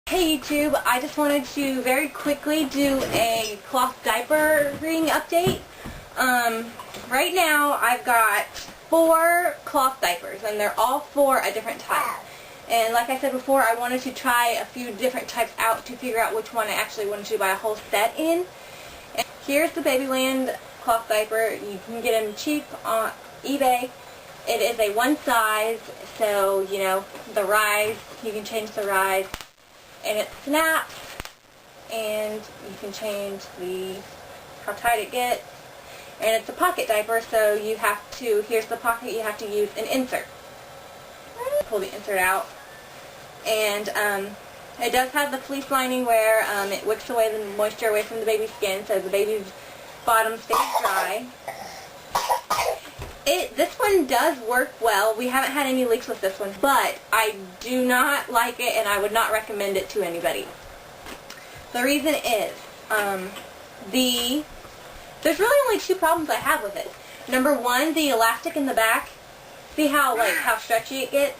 Hey YouTube, I just wanted to very quickly do a cloth diapering update. Right now I've got 4 cloth diapers and they're all 4 a different type. And like I said before, I wanted to try a few different types out to figure out which one I actually wanted to buy a whole set in. And here's the Babyland cloth diaper. You can get them cheap on eBay. It is a one size, so you know, the rise, you can change the rise. And it snaps, and you can change how tight it gets. And it's a pocket diaper, so you have to, here's the pocket, you have to use an insert. Pull the insert out. And it does have the fleece lining where it wicks away the moisture away from the baby's skin, so the baby's bottom stays dry. This one does work well. We haven't had any leaks with this one, but I do not like it and I would not recommend it to anybody. The reason is, there's really only 2 problems I have with it. Number 1, the elastic in the back. See how stretchy it gets?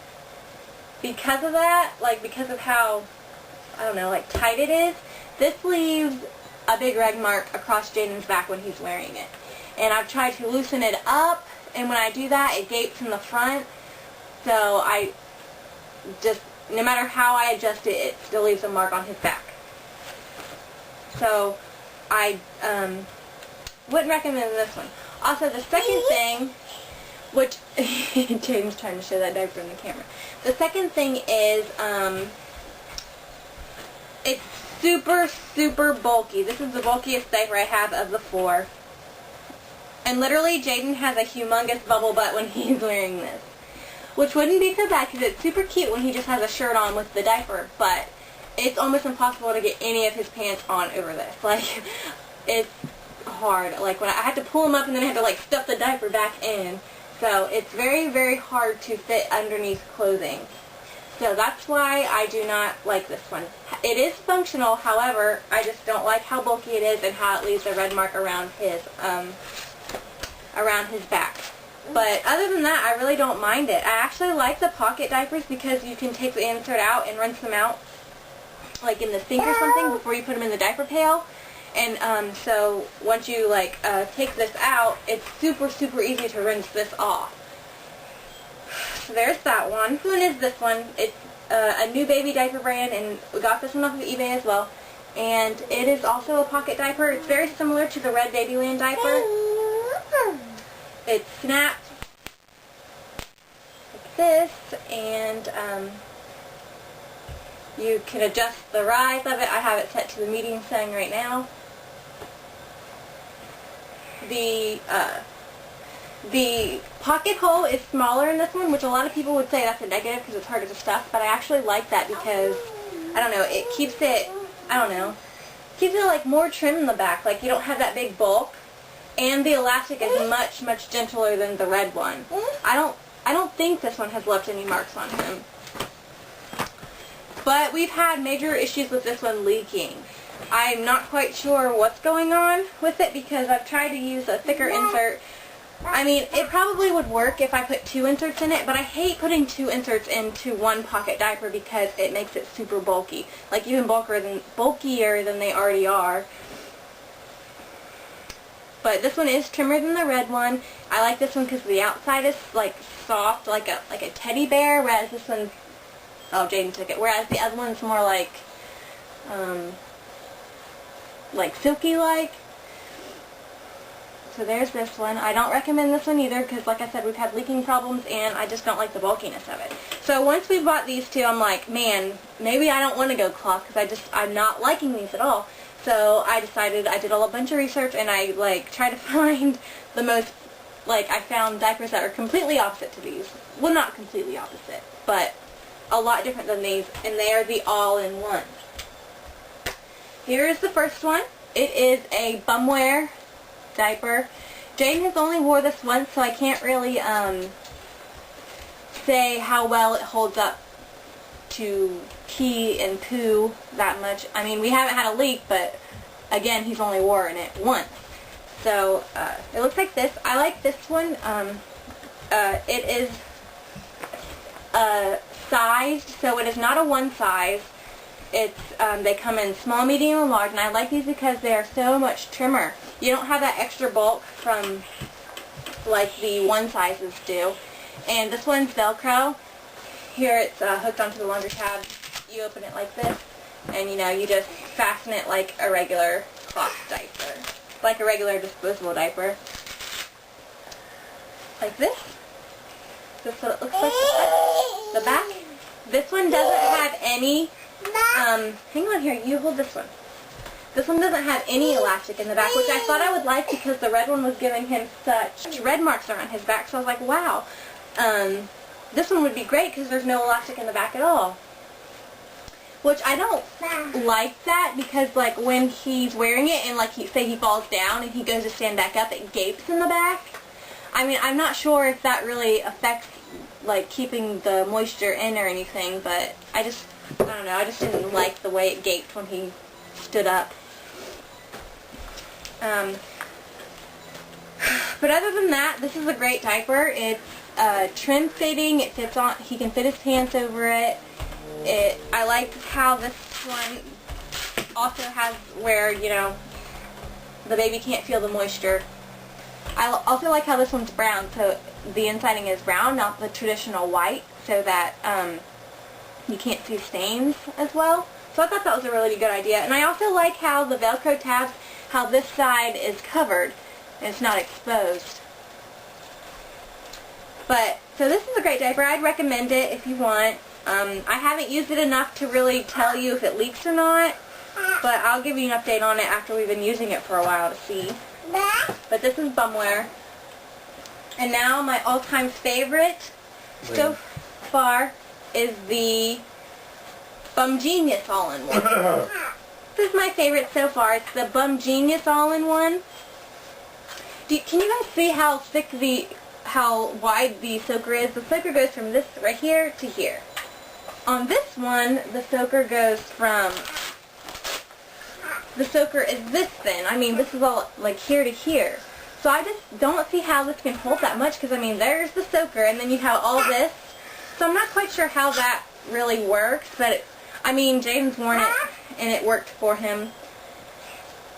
Because of that, because of how, I don't know, tight it is, this leaves a big red mark across Jaden's back when he's wearing it. And I've tried to loosen it up, and when I do that, it gapes in the front, so no matter how I adjust it, it still leaves a mark on his back. So, I wouldn't recommend this one. Also, the second thing, which, Jaden's trying to show that diaper in the camera. The second thing is, it's super, super bulky. This is the bulkiest diaper I have of the 4. And literally, Jaden has a humongous bubble butt when he's wearing this. Which wouldn't be so bad because it's super cute when he just has a shirt on with the diaper. But it's almost impossible to get any of his pants on over this. It's hard. When I had to pull him up and then I had to stuff the diaper back in. So it's very, very hard to fit underneath clothing. So that's why I do not like this one. It is functional, however, I just don't like how bulky it is and how it leaves a red mark around his back. But other than that, I really don't mind it. I actually like the pocket diapers because you can take the insert out and rinse them out in the sink or something before you put them in the diaper pail. And so once you take this out, it's super, super easy to rinse this off. So there's that one. One is this one. It's a new baby diaper brand, and we got this one off of eBay as well. And it is also a pocket diaper. It's very similar to the red Babyland diaper. It snaps like this, and you can adjust the rise of it. I have it set to the medium setting right now. The pocket hole is smaller in this one, which a lot of people would say that's a negative because it's harder to stuff, but I actually like that because, I don't know, it keeps it, keeps it more trim in the back. You don't have that big bulk. And the elastic is much, much gentler than the red one. I don't think this one has left any marks on him. But we've had major issues with this one leaking. I'm not quite sure what's going on with it because I've tried to use a thicker insert. It probably would work if I put 2 inserts in it, but I hate putting 2 inserts into one pocket diaper because it makes it super bulky. Even bulkier than they already are. But this one is trimmer than the red one. I like this one because the outside is soft, like a teddy bear, whereas this one, oh, Jaden took it. Whereas the other one's more silky like. So there's this one. I don't recommend this one either because, like I said, we've had leaking problems and I just don't like the bulkiness of it. So once we bought these 2, I'm like, man, maybe I don't want to go cloth because I'm not liking these at all. So I decided, I did a bunch of research and I tried to find the most, I found diapers that are completely opposite to these. Well, not completely opposite, but a lot different than these, and they are the all-in-one. Here is the first one. It is a Bumware diaper. Jaden has only wore this once, so I can't really say how well it holds up to pee and poo that much. We haven't had a leak, but again, he's only worn it once. So it looks like this. I like this one. It is sized, so it is not a one size. It's they come in small, medium, and large, and I like these because they are so much trimmer. You don't have that extra bulk from like the one sizes do. And this one's Velcro. Here it's hooked onto the laundry tab. You open it like this, and you just fasten it like a regular cloth diaper, like a regular disposable diaper, like this. This is what it looks like. The back. This one doesn't have any. Hang on here. You hold this one. This one doesn't have any elastic in the back, which I thought I would like because the red one was giving him such red marks around his back. So I was like, wow. This one would be great because there's no elastic in the back at all. Which I don't like that because like when he's wearing it and like say he falls down and he goes to stand back up, it gapes in the back. I mean, I'm not sure if that really affects like keeping the moisture in or anything, but I don't know, I just didn't like the way it gaped when he stood up. But other than that, this is a great diaper. It's trim fitting. It fits on. He can fit his pants over it. I like how this one also has where the baby can't feel the moisture. I also like how this one's brown, so the insiding is brown, not the traditional white, so that you can't see stains as well. So I thought that was a really good idea. And I also like how the Velcro tabs, how this side is covered and it's not exposed. So this is a great diaper. I'd recommend it if you want. I haven't used it enough to really tell you if it leaks or not, but I'll give you an update on it after we've been using it for a while to see. But this is Bumware. And now my all-time favorite so far is the Bumgenius all-in-one. This is my favorite so far. It's the Bumgenius all-in-one. Can you guys see how thick how wide the soaker is? The soaker goes from this right here to here. On this one, the soaker goes from, the soaker is this thin. I mean, this is all like here to here. So I just don't see how this can hold that much because, I mean, there's the soaker and then you have all this. So I'm not quite sure how that really works. But I mean, Jaden's worn it and it worked for him.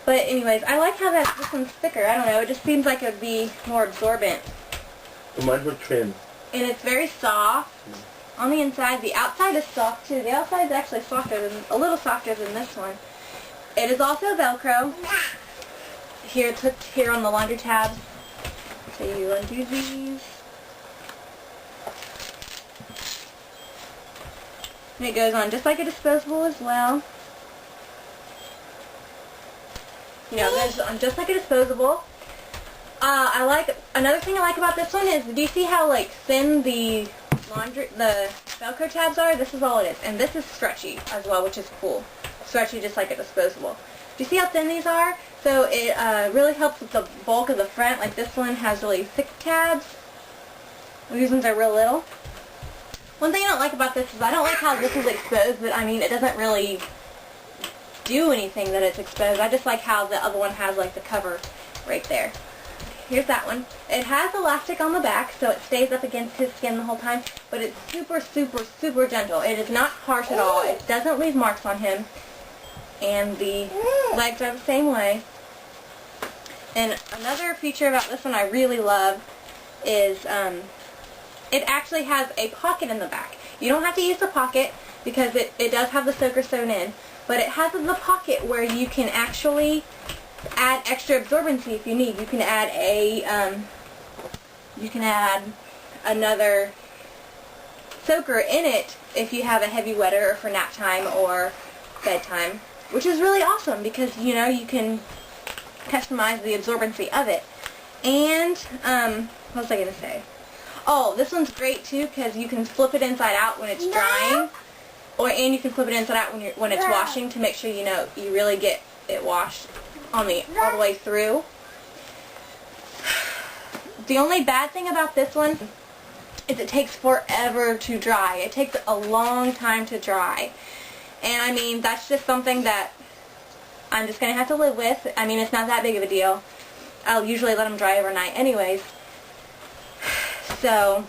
But anyways, I like how this one's thicker. I don't know. It just seems like it would be more absorbent. Mine would trim. And it's very soft on the inside. The outside is soft too. The outside is actually a little softer than this one. It is also Velcro. Here it's hooked here on the laundry tabs. So you undo these. And it goes on just like a disposable as well. It goes on just like a disposable. Another thing I like about this one is, do you see how like thin the Velcro tabs are? This is all it is. And this is stretchy as well, which is cool. Stretchy just like a disposable. Do you see how thin these are? So it really helps with the bulk of the front. Like this one has really thick tabs. These ones are real little. One thing I don't like about this is I don't like how this is exposed, but I mean it doesn't really do anything that it's exposed. I just like how the other one has like the cover right there. Here's that one. It has elastic on the back, so it stays up against his skin the whole time, but it's super, super, super gentle. It is not harsh at all. It doesn't leave marks on him, and the legs are the same way. And another feature about this one I really love is it actually has a pocket in the back. You don't have to use the pocket because it does have the soaker sewn in, but it has the pocket where you can actually add extra absorbency if you need. You can add another soaker in it if you have a heavy wetter or for nap time or bedtime, which is really awesome because you can customize the absorbency of it. And what was I going to say? Oh, this one's great too because you can flip it inside out when it's drying, and you can flip it inside out when it's washing to make sure you really get it washed all the way through. The only bad thing about this one is it takes forever to dry. It takes a long time to dry. And I mean, that's just something that I'm just going to have to live with. I mean, it's not that big of a deal. I'll usually let them dry overnight anyways. So,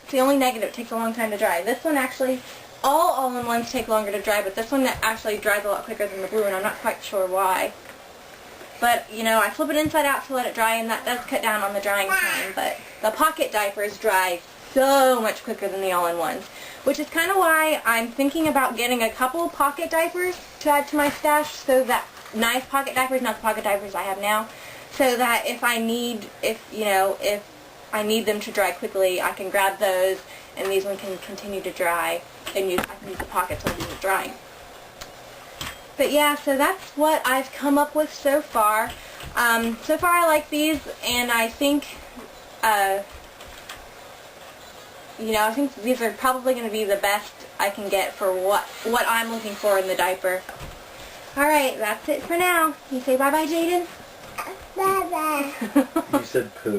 it's the only negative. It takes a long time to dry. This one actually all all-in-ones take longer to dry, but this one actually dries a lot quicker than the blue, and I'm not quite sure why. But, you know, I flip it inside out to let it dry, and that does cut down on the drying time. But the pocket diapers dry so much quicker than the all-in-ones, which is kind of why I'm thinking about getting a couple pocket diapers to add to my stash, so that nice pocket diapers, not the pocket diapers I have now, so that if I need them to dry quickly, I can grab those, and these ones can continue to dry, and I can use the pockets when it's drying. But yeah, so that's what I've come up with so far. So far I like these, and I think, I think these are probably going to be the best I can get for what I'm looking for in the diaper. Alright, that's it for now. You say bye-bye, Jaden? Bye-bye. You said poo.